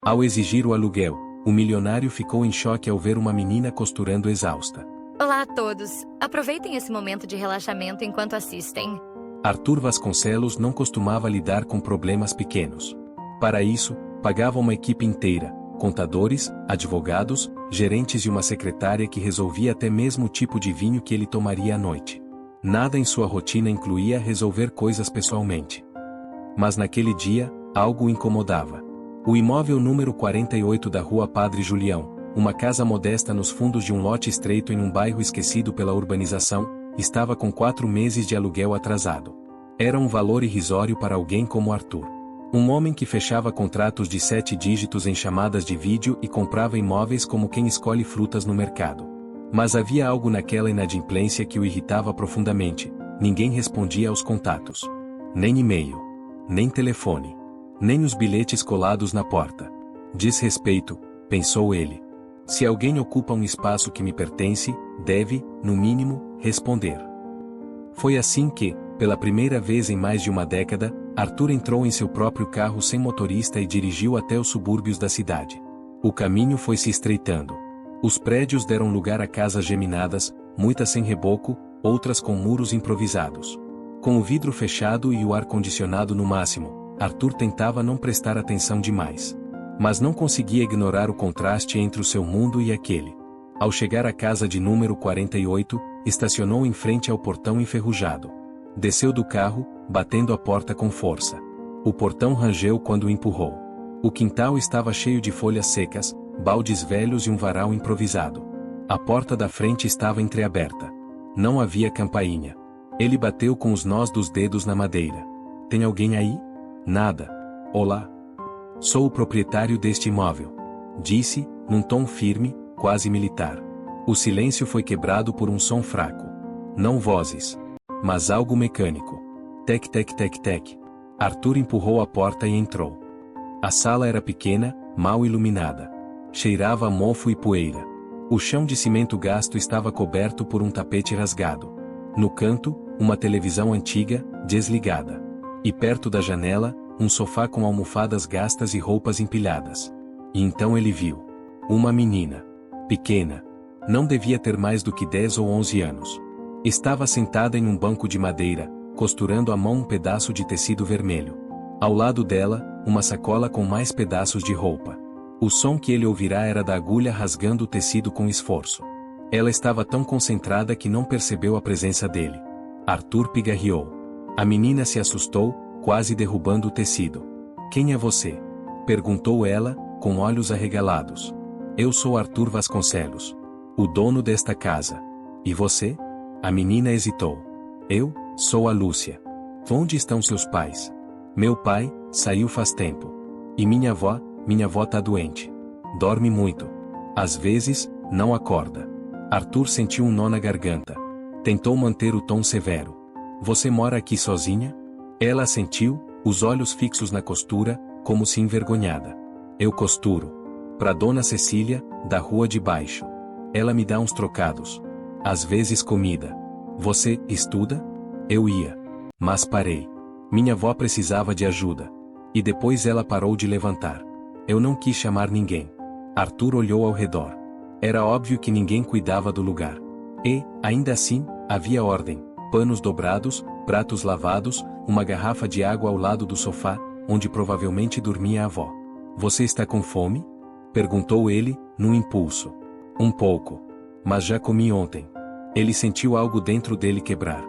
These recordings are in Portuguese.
Ao exigir o aluguel, o milionário ficou em choque ao ver uma menina costurando exausta. Olá a todos. Aproveitem esse momento de relaxamento enquanto assistem. Arthur Vasconcelos não costumava lidar com problemas pequenos. Para isso, pagava uma equipe inteira, contadores, advogados, gerentes e uma secretária que resolvia até mesmo o tipo de vinho que ele tomaria à noite. Nada em sua rotina incluía resolver coisas pessoalmente. Mas naquele dia, algo o incomodava. O imóvel número 48 da Rua Padre Julião, uma casa modesta nos fundos de um lote estreito em um bairro esquecido pela urbanização, estava com 4 meses de aluguel atrasado. Era um valor irrisório para alguém como Arthur. Um homem que fechava contratos de 7 dígitos em chamadas de vídeo e comprava imóveis como quem escolhe frutas no mercado. Mas havia algo naquela inadimplência que o irritava profundamente. Ninguém respondia aos contatos. Nem e-mail. Nem telefone. Nem os bilhetes colados na porta. Desrespeito, pensou ele. Se alguém ocupa um espaço que me pertence, deve, no mínimo, responder. Foi assim que, pela primeira vez em mais de uma década, Arthur entrou em seu próprio carro sem motorista e dirigiu até os subúrbios da cidade. O caminho foi se estreitando. Os prédios deram lugar a casas geminadas, muitas sem reboco, outras com muros improvisados. Com o vidro fechado e o ar-condicionado no máximo, Arthur tentava não prestar atenção demais. Mas não conseguia ignorar o contraste entre o seu mundo e aquele. Ao chegar à casa de número 48, estacionou em frente ao portão enferrujado. Desceu do carro, batendo a porta com força. O portão rangeu quando o empurrou. O quintal estava cheio de folhas secas, baldes velhos e um varal improvisado. A porta da frente estava entreaberta. Não havia campainha. Ele bateu com os nós dos dedos na madeira. Tem alguém aí? Nada. Olá. Sou o proprietário deste imóvel. Disse, num tom firme, quase militar. O silêncio foi quebrado por um som fraco. Não vozes. Mas algo mecânico. Tec tec tec tec. Arthur empurrou a porta e entrou. A sala era pequena, mal iluminada. Cheirava a mofo e poeira. O chão de cimento gasto estava coberto por um tapete rasgado. No canto, uma televisão antiga, desligada. E perto da janela, um sofá com almofadas gastas e roupas empilhadas. E então ele viu. Uma menina. Pequena. Não devia ter mais do que 10 ou 11 anos. Estava sentada em um banco de madeira, costurando à mão um pedaço de tecido vermelho. Ao lado dela, uma sacola com mais pedaços de roupa. O som que ele ouvirá era da agulha rasgando o tecido com esforço. Ela estava tão concentrada que não percebeu a presença dele. Arthur pigarreou. A menina se assustou, quase derrubando o tecido. Quem é você? Perguntou ela, com olhos arregalados. Eu sou Arthur Vasconcelos, o dono desta casa. E você? A menina hesitou. Eu, sou a Lúcia. Onde estão seus pais? Meu pai, saiu faz tempo. E minha avó tá doente. Dorme muito. Às vezes, não acorda. Arthur sentiu um nó na garganta. Tentou manter o tom severo. Você mora aqui sozinha? Ela assentiu, os olhos fixos na costura, como se envergonhada. Eu costuro. Pra Dona Cecília, da rua de baixo. Ela me dá uns trocados. Às vezes comida. Você estuda? Eu ia. Mas parei. Minha avó precisava de ajuda. E depois ela parou de levantar. Eu não quis chamar ninguém. Arthur olhou ao redor. Era óbvio que ninguém cuidava do lugar. E, ainda assim, havia ordem. Panos dobrados, pratos lavados, uma garrafa de água ao lado do sofá, onde provavelmente dormia a avó. Você está com fome? Perguntou ele, num impulso. Um pouco. Mas já comi ontem. Ele sentiu algo dentro dele quebrar.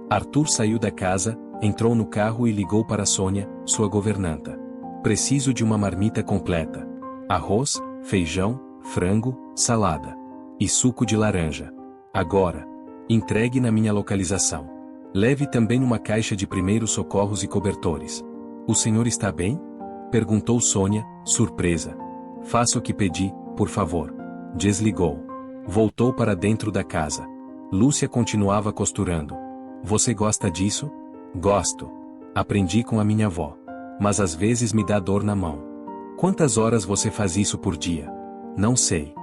Arthur saiu da casa, entrou no carro e ligou para Sônia, sua governanta. Preciso de uma marmita completa. Arroz, feijão, frango, salada. E suco de laranja. Agora. Entregue na minha localização. Leve também uma caixa de primeiros socorros e cobertores. O senhor está bem? Perguntou Sônia, surpresa. Faça o que pedi, por favor. Desligou. Voltou para dentro da casa. Lúcia continuava costurando. Você gosta disso? Gosto. Aprendi com a minha avó. Mas às vezes me dá dor na mão. Quantas horas você faz isso por dia? Não sei.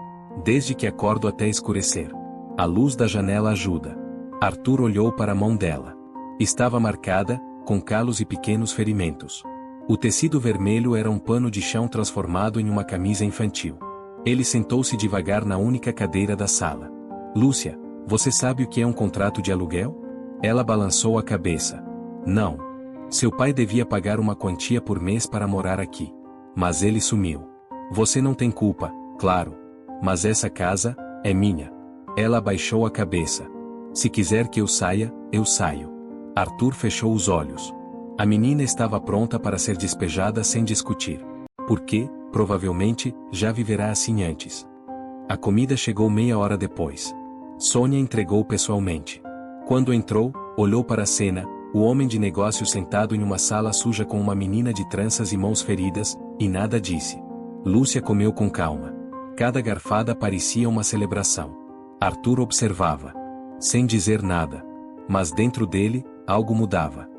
Desde que acordo até escurecer. A luz da janela ajuda. Arthur olhou para a mão dela. Estava marcada, com calos e pequenos ferimentos. O tecido vermelho era um pano de chão transformado em uma camisa infantil. Ele sentou-se devagar na única cadeira da sala. Lúcia, você sabe o que é um contrato de aluguel? Ela balançou a cabeça. Não. Seu pai devia pagar uma quantia por mês para morar aqui. Mas ele sumiu. Você não tem culpa, claro. Mas essa casa é minha. Ela abaixou a cabeça. Se quiser que eu saia, eu saio. Arthur fechou os olhos. A menina estava pronta para ser despejada sem discutir. Porque, provavelmente, já viverá assim antes. A comida chegou meia hora depois. Sônia entregou pessoalmente. Quando entrou, olhou para a cena, o homem de negócios sentado em uma sala suja com uma menina de tranças e mãos feridas, e nada disse. Lúcia comeu com calma. Cada garfada parecia uma celebração. Arthur observava. Sem dizer nada. Mas dentro dele, algo mudava.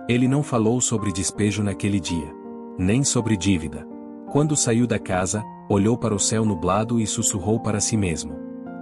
Ele não falou sobre despejo naquele dia. Nem sobre dívida. Quando saiu da casa, olhou para o céu nublado e sussurrou para si mesmo.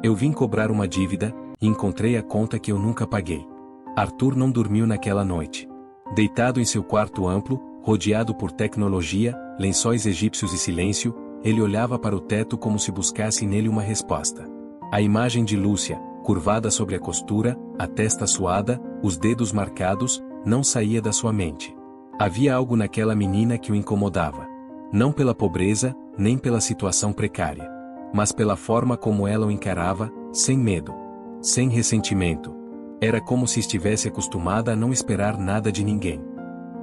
Eu vim cobrar uma dívida, e encontrei a conta que eu nunca paguei. Arthur não dormiu naquela noite. Deitado em seu quarto amplo, rodeado por tecnologia, lençóis egípcios e silêncio, ele olhava para o teto como se buscasse nele uma resposta. A imagem de Lúcia, curvada sobre a costura, a testa suada, os dedos marcados, não saía da sua mente. Havia algo naquela menina que o incomodava. Não pela pobreza, nem pela situação precária. Mas pela forma como ela o encarava, sem medo. Sem ressentimento. Era como se estivesse acostumada a não esperar nada de ninguém.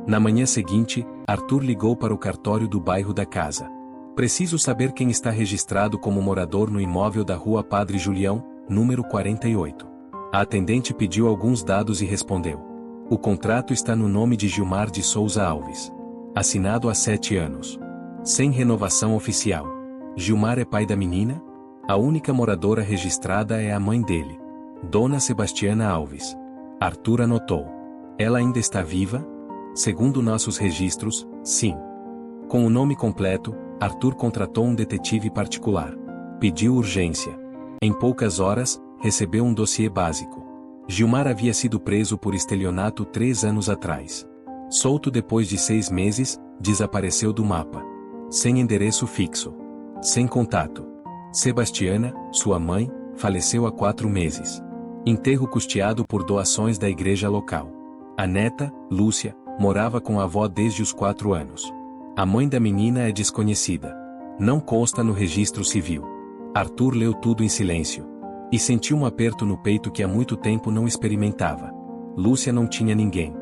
Na manhã seguinte, Arthur ligou para o cartório do bairro da casa. Preciso saber quem está registrado como morador no imóvel da rua Padre Julião, número 48. A atendente pediu alguns dados e respondeu. O contrato está no nome de Gilmar de Souza Alves. Assinado há 7 anos. Sem renovação oficial. Gilmar é pai da menina? A única moradora registrada é a mãe dele. Dona Sebastiana Alves. Arthur anotou. Ela ainda está viva? Segundo nossos registros, sim. Com o nome completo, Arthur contratou um detetive particular. Pediu urgência. Em poucas horas, recebeu um dossiê básico. Gilmar havia sido preso por estelionato 3 anos atrás. Solto depois de 6 meses, desapareceu do mapa. Sem endereço fixo. Sem contato. Sebastiana, sua mãe, faleceu há 4 meses. Enterro custeado por doações da igreja local. A neta, Lúcia, morava com a avó desde os 4 anos. A mãe da menina é desconhecida. Não consta no registro civil. Arthur leu tudo em silêncio. E sentiu um aperto no peito que há muito tempo não experimentava. Lúcia não tinha ninguém.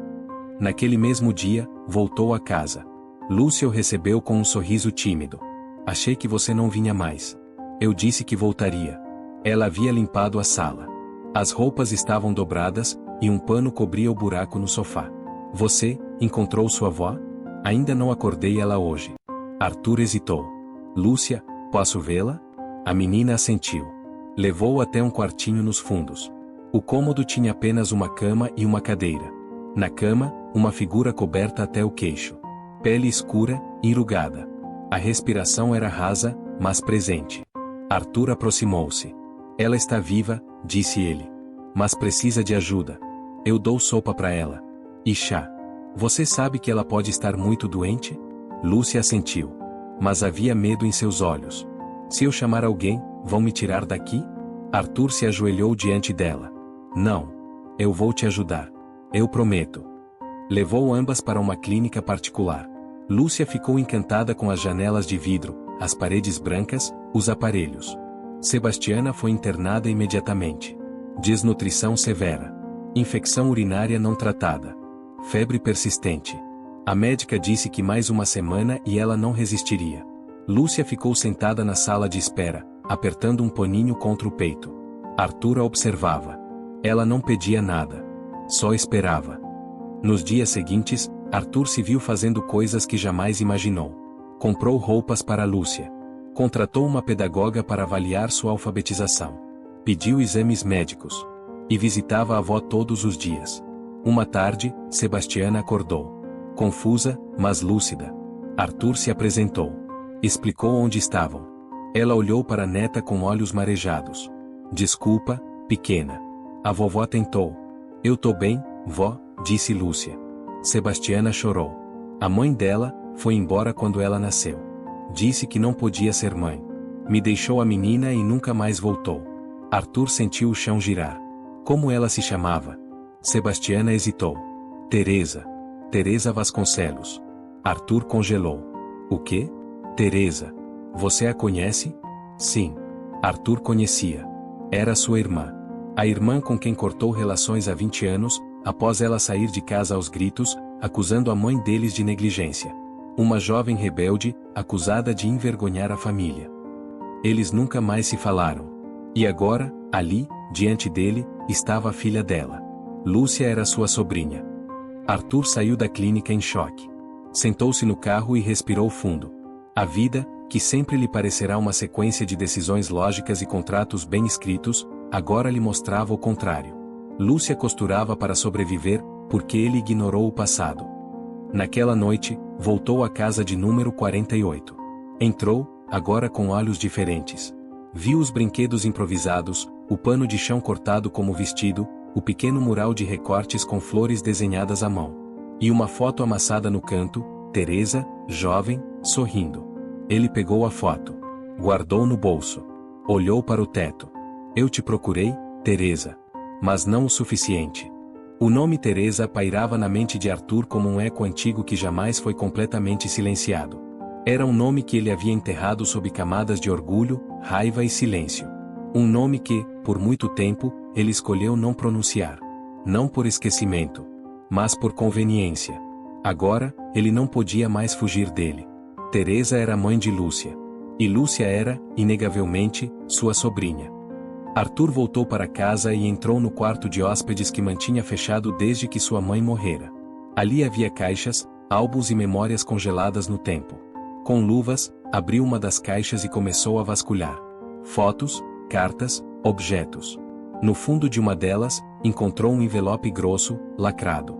Naquele mesmo dia, voltou a casa. Lúcia o recebeu com um sorriso tímido. Achei que você não vinha mais. Eu disse que voltaria. Ela havia limpado a sala. As roupas estavam dobradas, e um pano cobria o buraco no sofá. Você, encontrou sua avó? Ainda não acordei ela hoje. Arthur hesitou. Lúcia, posso vê-la? A menina assentiu. Levou-o até um quartinho nos fundos. O cômodo tinha apenas uma cama e uma cadeira. Na cama, uma figura coberta até o queixo. Pele escura, enrugada. A respiração era rasa, mas presente. Arthur aproximou-se. Ela está viva, disse ele. Mas precisa de ajuda. Eu dou sopa para ela. E chá. Você sabe que ela pode estar muito doente? Lúcia assentiu. Mas havia medo em seus olhos. Se eu chamar alguém, vão me tirar daqui? Arthur se ajoelhou diante dela. Não. Eu vou te ajudar. Eu prometo. Levou ambas para uma clínica particular. Lúcia ficou encantada com as janelas de vidro, as paredes brancas, os aparelhos. Sebastiana foi internada imediatamente. Desnutrição severa. Infecção urinária não tratada. Febre persistente. A médica disse que mais uma semana e ela não resistiria. Lúcia ficou sentada na sala de espera, apertando um paninho contra o peito. Arthur a observava. Ela não pedia nada. Só esperava. Nos dias seguintes, Arthur se viu fazendo coisas que jamais imaginou. Comprou roupas para Lúcia. Contratou uma pedagoga para avaliar sua alfabetização. Pediu exames médicos. E visitava a avó todos os dias. Uma tarde, Sebastiana acordou. Confusa, mas lúcida. Arthur se apresentou. Explicou onde estavam. Ela olhou para a neta com olhos marejados. Desculpa, pequena. A vovó tentou. Eu tô bem, vó, disse Lúcia. Sebastiana chorou. A mãe dela, foi embora quando ela nasceu. Disse que não podia ser mãe. Me deixou a menina e nunca mais voltou. Arthur sentiu o chão girar. Como ela se chamava? Sebastiana hesitou. Teresa. Teresa Vasconcelos. Arthur congelou. O quê? Teresa. Você a conhece? Sim. Arthur conhecia. Era sua irmã. A irmã com quem cortou relações há 20 anos, após ela sair de casa aos gritos, acusando a mãe deles de negligência. Uma jovem rebelde, acusada de envergonhar a família. Eles nunca mais se falaram. E agora, ali, diante dele, estava a filha dela. Lúcia era sua sobrinha. Arthur saiu da clínica em choque. Sentou-se no carro e respirou fundo. A vida, que sempre lhe parecerá uma sequência de decisões lógicas e contratos bem escritos, agora lhe mostrava o contrário. Lúcia costurava para sobreviver, porque ele ignorou o passado. Naquela noite, voltou à casa de número 48. Entrou, agora com olhos diferentes. Viu os brinquedos improvisados, o pano de chão cortado como vestido, o pequeno mural de recortes com flores desenhadas à mão. E uma foto amassada no canto, Teresa, jovem, sorrindo. Ele pegou a foto. Guardou no bolso. Olhou para o teto. Eu te procurei, Teresa. Mas não o suficiente. O nome Teresa pairava na mente de Arthur como um eco antigo que jamais foi completamente silenciado. Era um nome que ele havia enterrado sob camadas de orgulho, raiva e silêncio. Um nome que, por muito tempo, ele escolheu não pronunciar. Não por esquecimento, mas por conveniência. Agora, ele não podia mais fugir dele. Teresa era mãe de Lúcia. E Lúcia era, inegavelmente, sua sobrinha. Arthur voltou para casa e entrou no quarto de hóspedes que mantinha fechado desde que sua mãe morrera. Ali havia caixas, álbuns e memórias congeladas no tempo. Com luvas, abriu uma das caixas e começou a vasculhar. Fotos, cartas, objetos. No fundo de uma delas, encontrou um envelope grosso, lacrado.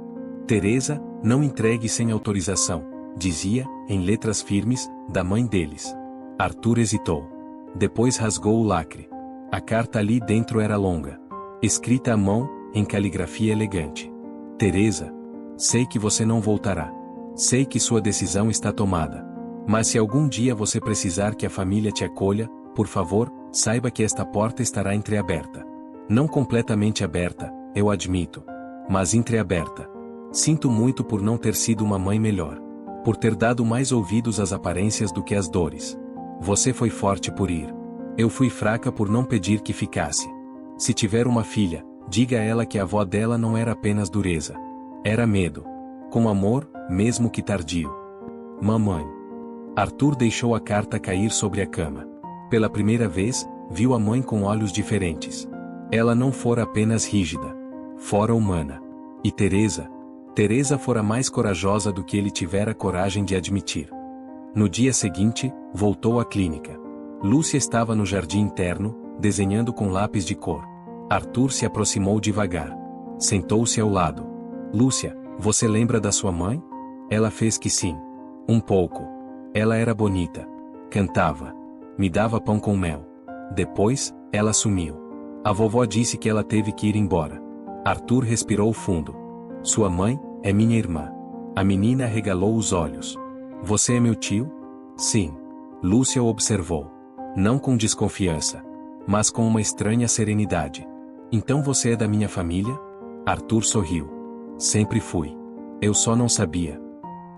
Teresa, não entregue sem autorização, dizia, em letras firmes, da mãe deles. Arthur hesitou. Depois rasgou o lacre. A carta ali dentro era longa. Escrita à mão, em caligrafia elegante. Teresa, sei que você não voltará. Sei que sua decisão está tomada. Mas se algum dia você precisar que a família te acolha, por favor, saiba que esta porta estará entreaberta. Não completamente aberta, eu admito. Mas entreaberta. Sinto muito por não ter sido uma mãe melhor. Por ter dado mais ouvidos às aparências do que às dores. Você foi forte por ir. Eu fui fraca por não pedir que ficasse. Se tiver uma filha, diga a ela que a avó dela não era apenas dureza. Era medo. Com amor, mesmo que tardio. Mamãe. Arthur deixou a carta cair sobre a cama. Pela primeira vez, viu a mãe com olhos diferentes. Ela não fora apenas rígida. Fora humana. E Teresa? Teresa fora mais corajosa do que ele tivera coragem de admitir. No dia seguinte, voltou à clínica. Lúcia estava no jardim interno, desenhando com lápis de cor. Arthur se aproximou devagar. Sentou-se ao lado. Lúcia, você lembra da sua mãe? Ela fez que sim. Um pouco. Ela era bonita. Cantava. Me dava pão com mel. Depois, ela sumiu. A vovó disse que ela teve que ir embora. Arthur respirou fundo. Sua mãe é minha irmã. A menina regalou os olhos. Você é meu tio? Sim. Lúcia o observou. Não com desconfiança, mas com uma estranha serenidade. Então você é da minha família? Arthur sorriu. Sempre fui. Eu só não sabia.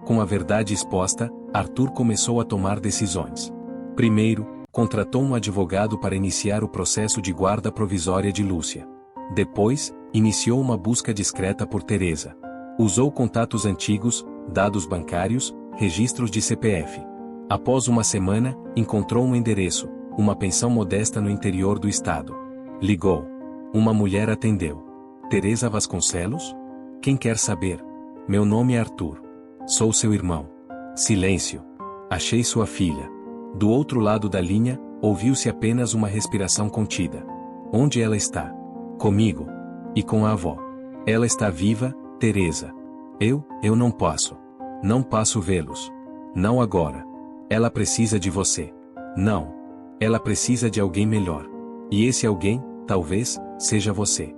Com a verdade exposta, Arthur começou a tomar decisões. Primeiro, contratou um advogado para iniciar o processo de guarda provisória de Lúcia. Depois, iniciou uma busca discreta por Teresa. Usou contatos antigos, dados bancários, registros de CPF. Após uma semana, encontrou um endereço, uma pensão modesta no interior do estado. Ligou. Uma mulher atendeu. Teresa Vasconcelos? Quem quer saber? Meu nome é Arthur. Sou seu irmão. Silêncio. Achei sua filha. Do outro lado da linha, ouviu-se apenas uma respiração contida. Onde ela está? Comigo. E com a avó. Ela está viva, Teresa. Eu não posso. Não posso vê-los. Não agora. Ela precisa de você. Não. Ela precisa de alguém melhor. E esse alguém, talvez, seja você.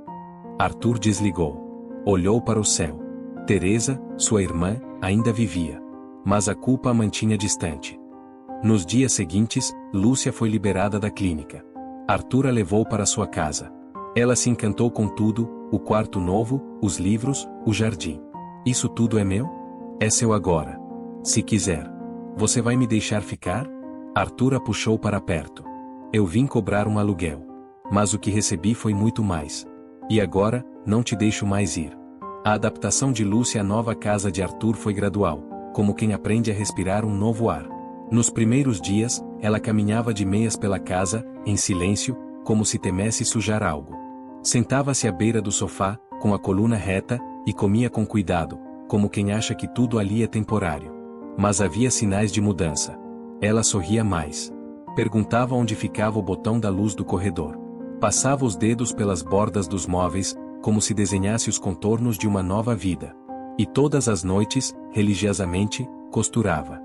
Arthur desligou. Olhou para o céu. Teresa, sua irmã, ainda vivia. mas a culpa a mantinha distante. Nos dias seguintes, Lúcia foi liberada da clínica. Arthur a levou para sua casa. Ela se encantou com tudo, o quarto novo, os livros, o jardim. Isso tudo é meu? É seu agora. Se quiser. Você vai me deixar ficar? Arthur a puxou para perto. Eu vim cobrar um aluguel. Mas o que recebi foi muito mais. E agora, não te deixo mais ir. A adaptação de Lúcia à nova casa de Arthur foi gradual, como quem aprende a respirar um novo ar. Nos primeiros dias, ela caminhava de meias pela casa, em silêncio, como se temesse sujar algo. Sentava-se à beira do sofá, com a coluna reta, e comia com cuidado, como quem acha que tudo ali é temporário. Mas havia sinais de mudança. Ela sorria mais. Perguntava onde ficava o botão da luz do corredor. Passava os dedos pelas bordas dos móveis, como se desenhasse os contornos de uma nova vida. E todas as noites, religiosamente, costurava.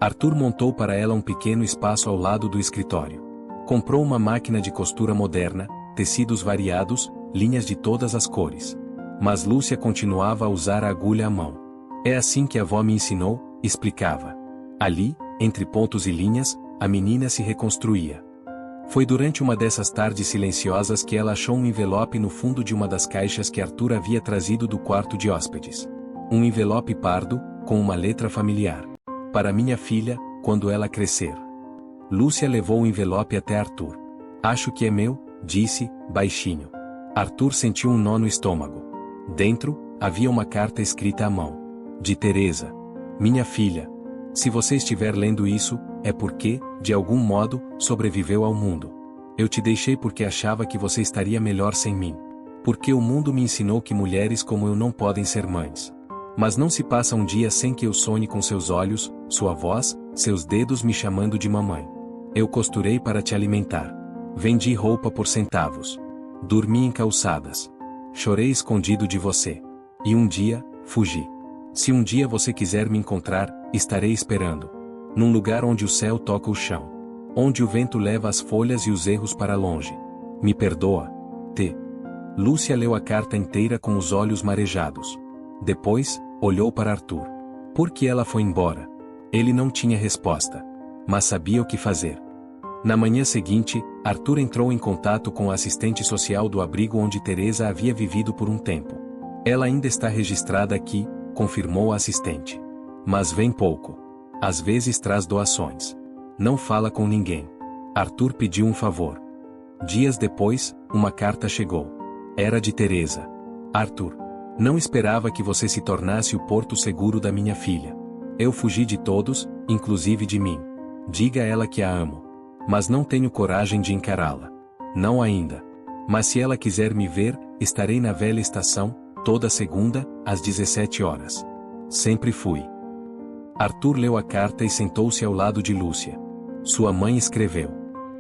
Arthur montou para ela um pequeno espaço ao lado do escritório. Comprou uma máquina de costura moderna, tecidos variados, linhas de todas as cores. Mas Lúcia continuava a usar a agulha à mão. É assim que a avó me ensinou, explicava. Ali, entre pontos e linhas, a menina se reconstruía. Foi durante uma dessas tardes silenciosas que ela achou um envelope no fundo de uma das caixas que Arthur havia trazido do quarto de hóspedes. Um envelope pardo, com uma letra familiar. Para minha filha, quando ela crescer. Lúcia levou o envelope até Arthur. Acho que é meu, disse, baixinho. Arthur sentiu um nó no estômago. Dentro, havia uma carta escrita à mão. De Teresa. Minha filha. Se você estiver lendo isso, é porque, de algum modo, sobreviveu ao mundo. Eu te deixei porque achava que você estaria melhor sem mim. Porque o mundo me ensinou que mulheres como eu não podem ser mães. Mas não se passa um dia sem que eu sonhe com seus olhos, sua voz, seus dedos me chamando de mamãe. Eu costurei para te alimentar. Vendi roupa por centavos. Dormi em calçadas. Chorei escondido de você. E um dia, fugi. Se um dia você quiser me encontrar, estarei esperando. Num lugar onde o céu toca o chão. Onde o vento leva as folhas e os erros para longe. Me perdoa. T. Lúcia leu a carta inteira com os olhos marejados. Depois, olhou para Arthur. Por que ela foi embora? Ele não tinha resposta. Mas sabia o que fazer. Na manhã seguinte, Arthur entrou em contato com a assistente social do abrigo onde Teresa havia vivido por um tempo. Ela ainda está registrada aqui, confirmou a assistente. Mas vem pouco. Às vezes traz doações. Não fala com ninguém. Arthur pediu um favor. Dias depois, uma carta chegou. Era de Teresa. Arthur. Não esperava que você se tornasse o porto seguro da minha filha. Eu fugi de todos, inclusive de mim. Diga a ela que a amo. Mas não tenho coragem de encará-la. Não ainda. Mas se ela quiser me ver, estarei na velha estação, toda segunda, às 17 horas. Sempre fui. Arthur leu a carta e sentou-se ao lado de Lúcia. Sua mãe escreveu.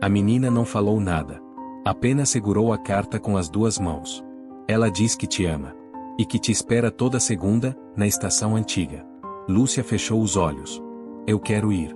A menina não falou nada. Apenas segurou a carta com as duas mãos. Ela diz que te ama. E que te espera toda segunda, na estação antiga. Lúcia fechou os olhos. Eu quero ir.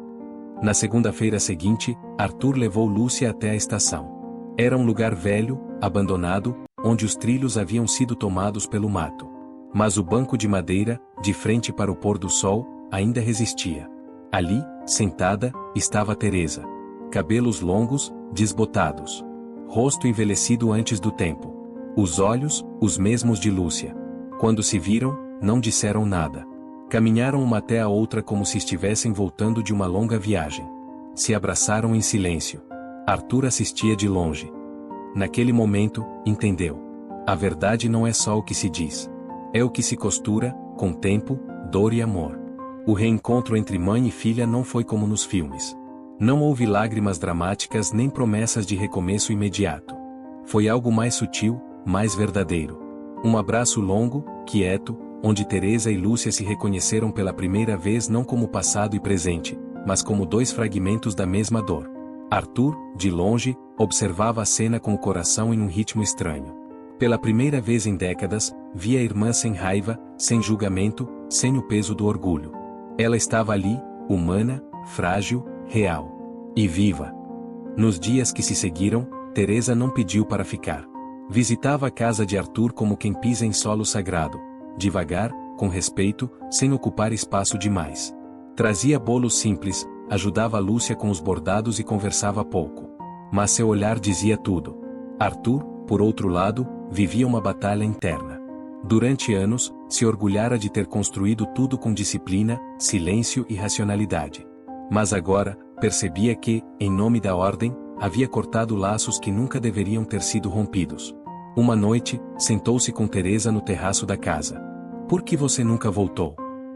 Na segunda-feira seguinte, Arthur levou Lúcia até a estação. Era um lugar velho, abandonado, onde os trilhos haviam sido tomados pelo mato. Mas o banco de madeira, de frente para o pôr do sol, ainda resistia. Ali, sentada, estava Teresa. Cabelos longos, desbotados. Rosto envelhecido antes do tempo. Os olhos, os mesmos de Lúcia. Quando se viram, não disseram nada. Caminharam uma até a outra como se estivessem voltando de uma longa viagem. Se abraçaram em silêncio. Arthur assistia de longe. Naquele momento, entendeu. A verdade não é só o que se diz. É o que se costura, com tempo, dor e amor. O reencontro entre mãe e filha não foi como nos filmes. Não houve lágrimas dramáticas nem promessas de recomeço imediato. Foi algo mais sutil, mais verdadeiro. Um abraço longo, quieto, onde Teresa e Lúcia se reconheceram pela primeira vez não como passado e presente, mas como dois fragmentos da mesma dor. Arthur, de longe, observava a cena com o coração em um ritmo estranho. Pela primeira vez em décadas, via a irmã sem raiva, sem julgamento, sem o peso do orgulho. Ela estava ali, humana, frágil, real. E viva. Nos dias que se seguiram, Teresa não pediu para ficar. Visitava a casa de Arthur como quem pisa em solo sagrado. Devagar, com respeito, sem ocupar espaço demais. Trazia bolos simples, ajudava Lúcia com os bordados e conversava pouco. Mas seu olhar dizia tudo. Arthur, por outro lado, vivia uma batalha interna. Durante anos, se orgulhara de ter construído tudo com disciplina, silêncio e racionalidade. Mas agora, percebia que, em nome da ordem, havia cortado laços que nunca deveriam ter sido rompidos. Uma noite, sentou-se com Teresa no terraço da casa. Por que você nunca voltou?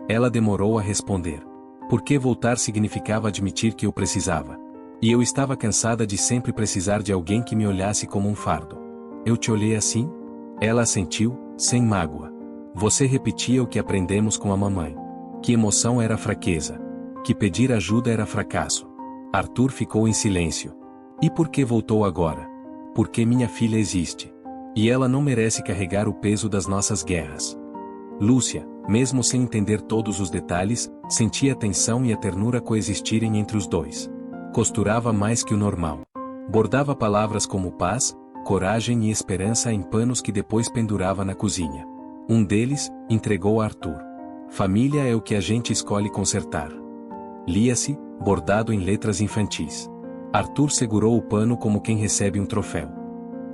Ela demorou a responder. Porque voltar significava admitir que eu precisava. E eu estava cansada de sempre precisar de alguém que me olhasse como um fardo. Eu te olhei assim? Ela assentiu, sem mágoa. Você repetia o que aprendemos com a mamãe. Que emoção era fraqueza. Que pedir ajuda era fracasso. Arthur ficou em silêncio. E por que voltou agora? Porque minha filha existe. E ela não merece carregar o peso das nossas guerras. Lúcia, mesmo sem entender todos os detalhes, sentia a tensão e a ternura coexistirem entre os dois. Costurava mais que o normal. Bordava palavras como paz, coragem e esperança em panos que depois pendurava na cozinha. Um deles, entregou a Arthur. Família é o que a gente escolhe consertar. Lia-se, bordado em letras infantis. Arthur segurou o pano como quem recebe um troféu.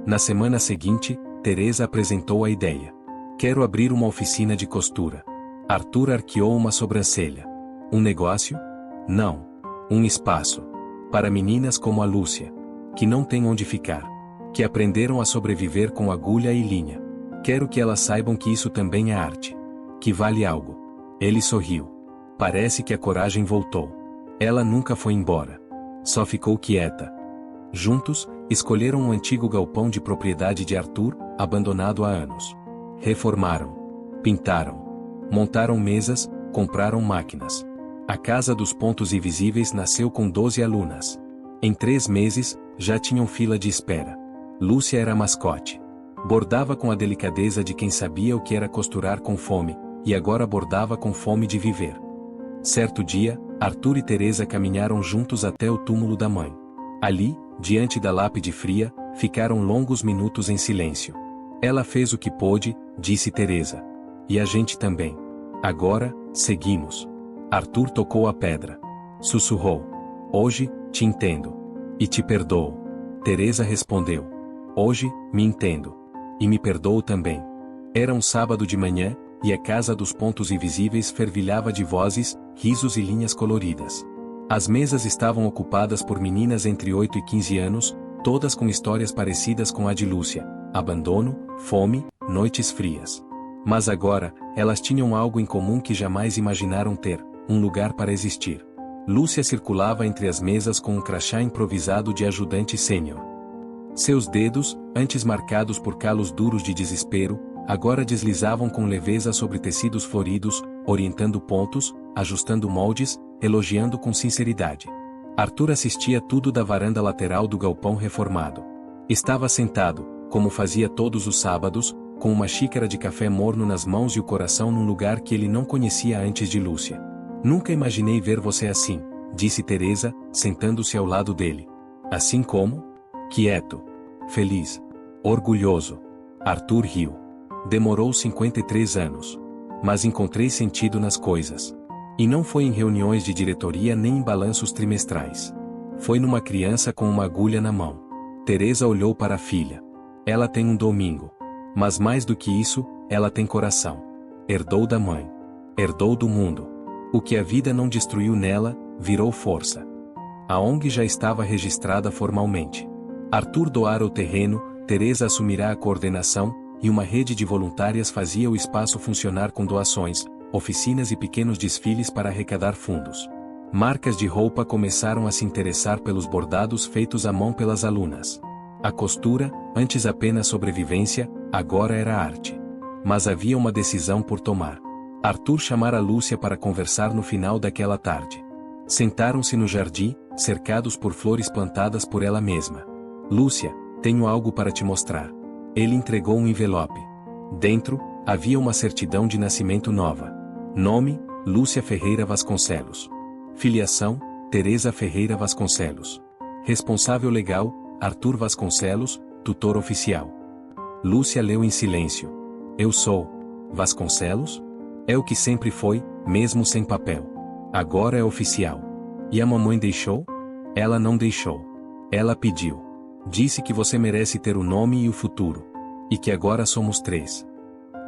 Na semana seguinte, Teresa apresentou a ideia. Quero abrir uma oficina de costura. Arthur arqueou uma sobrancelha. Um negócio? Não. Um espaço. Para meninas como a Lúcia. Que não têm onde ficar. Que aprenderam a sobreviver com agulha e linha. Quero que elas saibam que isso também é arte. Que vale algo. Ele sorriu. Parece que a coragem voltou. Ela nunca foi embora. Só ficou quieta. Juntos, escolheram um antigo galpão de propriedade de Arthur, abandonado há anos. Reformaram. Pintaram. Montaram mesas, compraram máquinas. A Casa dos Pontos Invisíveis nasceu com 12 alunas. Em 3 meses, já tinham fila de espera. Lúcia era a mascote. Bordava com a delicadeza de quem sabia o que era costurar com fome, e agora bordava com fome de viver. Certo dia, Arthur e Teresa caminharam juntos até o túmulo da mãe. Ali, diante da lápide fria, ficaram longos minutos em silêncio. Ela fez o que pôde, disse Teresa. E a gente também. Agora, seguimos. Arthur tocou a pedra. Sussurrou. Hoje, te entendo. E te perdoo. Teresa respondeu. Hoje, me entendo. E me perdoo também. Era um sábado de manhã, e a Casa dos Pontos Invisíveis fervilhava de vozes, risos e linhas coloridas. As mesas estavam ocupadas por meninas entre 8 e 15 anos, todas com histórias parecidas com a de Lúcia. Abandono, fome, noites frias. Mas agora, elas tinham algo em comum que jamais imaginaram ter, um lugar para existir. Lúcia circulava entre as mesas com um crachá improvisado de ajudante sênior. Seus dedos, antes marcados por calos duros de desespero, agora deslizavam com leveza sobre tecidos floridos, orientando pontos, ajustando moldes, elogiando com sinceridade. Arthur assistia tudo da varanda lateral do galpão reformado. Estava sentado, como fazia todos os sábados, com uma xícara de café morno nas mãos e o coração num lugar que ele não conhecia antes de Lúcia. Nunca imaginei ver você assim, disse Teresa, sentando-se ao lado dele. Assim como? Quieto. Feliz. Orgulhoso. Arthur riu. Demorou 53 anos. Mas encontrei sentido nas coisas. E não foi em reuniões de diretoria nem em balanços trimestrais. Foi numa criança com uma agulha na mão. Teresa olhou para a filha. Ela tem um domingo. Mas mais do que isso, ela tem coração. Herdou da mãe. Herdou do mundo. O que a vida não destruiu nela, virou força. A ONG já estava registrada formalmente. Arthur doara o terreno, Teresa assumirá a coordenação, e uma rede de voluntárias fazia o espaço funcionar com doações, oficinas e pequenos desfiles para arrecadar fundos. Marcas de roupa começaram a se interessar pelos bordados feitos à mão pelas alunas. A costura, antes apenas sobrevivência, agora era arte. Mas havia uma decisão por tomar. Arthur chamara Lúcia para conversar no final daquela tarde. Sentaram-se no jardim, cercados por flores plantadas por ela mesma. Lúcia, tenho algo para te mostrar. Ele entregou um envelope. Dentro, havia uma certidão de nascimento nova. Nome, Lúcia Ferreira Vasconcelos. Filiação, Teresa Ferreira Vasconcelos. Responsável legal, Arthur Vasconcelos, tutor oficial. Lúcia leu em silêncio. Eu sou Vasconcelos? É o que sempre foi, mesmo sem papel. Agora é oficial. E a mamãe deixou? Ela não deixou. Ela pediu. Disse que você merece ter o nome e o futuro. E que agora somos 3.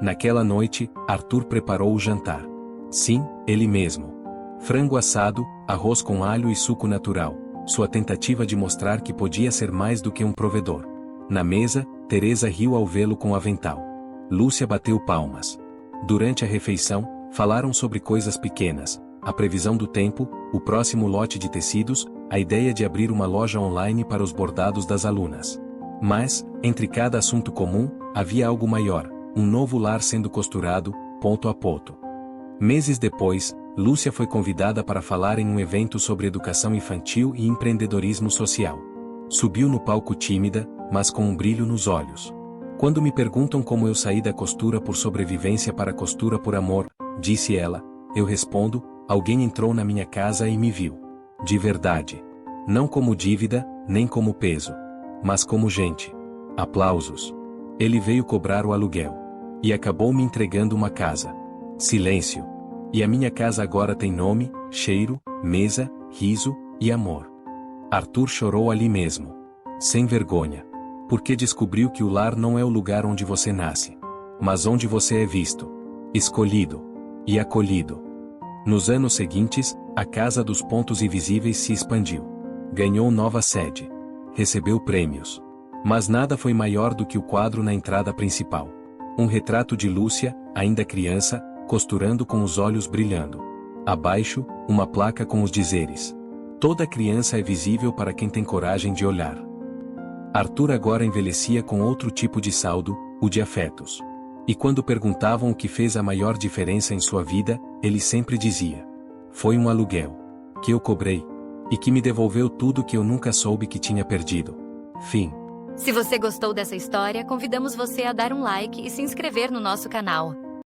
Naquela noite, Arthur preparou o jantar. Sim, ele mesmo. Frango assado, arroz com alho e suco natural. Sua tentativa de mostrar que podia ser mais do que um provedor. Na mesa, Teresa riu ao vê-lo com avental. Lúcia bateu palmas. Durante a refeição, falaram sobre coisas pequenas, a previsão do tempo, o próximo lote de tecidos, a ideia de abrir uma loja online para os bordados das alunas. Mas, entre cada assunto comum, havia algo maior, um novo lar sendo costurado, ponto a ponto. Meses depois, Lúcia foi convidada para falar em um evento sobre educação infantil e empreendedorismo social. Subiu no palco tímida, mas com um brilho nos olhos. Quando me perguntam como eu saí da costura por sobrevivência para a costura por amor, disse ela, eu respondo, alguém entrou na minha casa e me viu. De verdade. Não como dívida, nem como peso. Mas como gente. Aplausos. Ele veio cobrar o aluguel. E acabou me entregando uma casa. Silêncio. E a minha casa agora tem nome, cheiro, mesa, riso e amor. Arthur chorou ali mesmo. Sem vergonha. Porque descobriu que o lar não é o lugar onde você nasce. Mas onde você é visto. Escolhido. E acolhido. Nos anos seguintes, a Casa dos Pontos Invisíveis se expandiu. Ganhou nova sede. Recebeu prêmios. Mas nada foi maior do que o quadro na entrada principal. Um retrato de Lúcia, ainda criança, costurando com os olhos brilhando. Abaixo, uma placa com os dizeres: toda criança é visível para quem tem coragem de olhar. Arthur agora envelhecia com outro tipo de saldo, o de afetos. E quando perguntavam o que fez a maior diferença em sua vida, ele sempre dizia: foi um aluguel. Que eu cobrei. E que me devolveu tudo que eu nunca soube que tinha perdido. Fim. Se você gostou dessa história, convidamos você a dar um like e se inscrever no nosso canal.